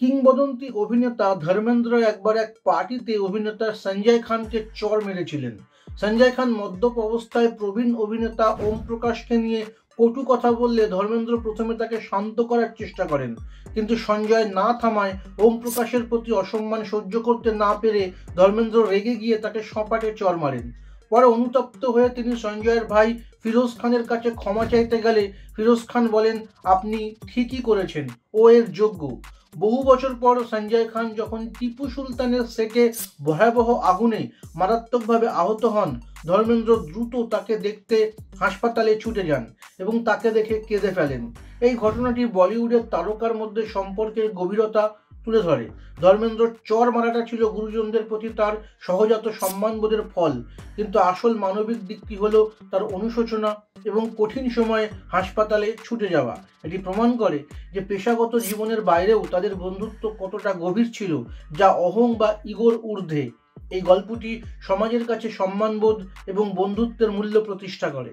কিংবদন্তি অভিনেতা ধর্মেন্দ্র একবার এক পার্টিতে অভিনেতা সঞ্জয় খানকে চড় মেরেছিলেন। সঞ্জয় খান মদ্যপ অবস্থায় প্রবীণ অভিনেতা ওম প্রকাশকে নিয়ে কটু কথা বললে ধর্মেন্দ্র প্রথমে তাকে শান্ত করার চেষ্টা করেন, কিন্তু সঞ্জয় না থামায় ওম প্রকাশের প্রতি অসম্মান সহ্য করতে না পেরে ধর্মেন্দ্র রেগে গিয়ে তাকে সপাটে চড় মারেন। পরে অনুতপ্ত হয়ে তিনি সঞ্জয়ের ভাই ফিরোজ খানের কাছে ক্ষমা চাইতে গেলে ফিরোজ খান বলেন, আপনি ঠিকই করেছেন, ও এর যোগ্য। বহু বছর পর সঞ্জয় খান যখন টিপু সুলতানের সেটে ভয়াবহ আগুনে মারাত্মকভাবে আহত হন, ধর্মেন্দ্র দ্রুত তাকে দেখতে হাসপাতালে ছুটে যান এবং তাকে দেখে কেঁদে ফেলেন। এই ঘটনাটি বলিউডের তারকার মধ্যে সম্পর্কের গভীরতা তুলে ধরে। ধর্মেন্দ্রর চড় মারাটা ছিল গুরুজনদের প্রতি তার সহজাত সম্মানবোধের ফল, কিন্তু আসল মানবিক দিকটি হলো তার অনুশোচনা এবং কঠিন সময়ে হাসপাতালে ছুটে যাওয়া। এটি প্রমাণ করে যে পেশাগত জীবনের বাইরেও তাদের বন্ধুত্ব কতটা গভীর ছিল, যা অহং বা ইগোর ঊর্ধ্বে। এই গল্পটি সমাজের কাছে সম্মানবোধ এবং বন্ধুত্বের মূল্য প্রতিষ্ঠা করে।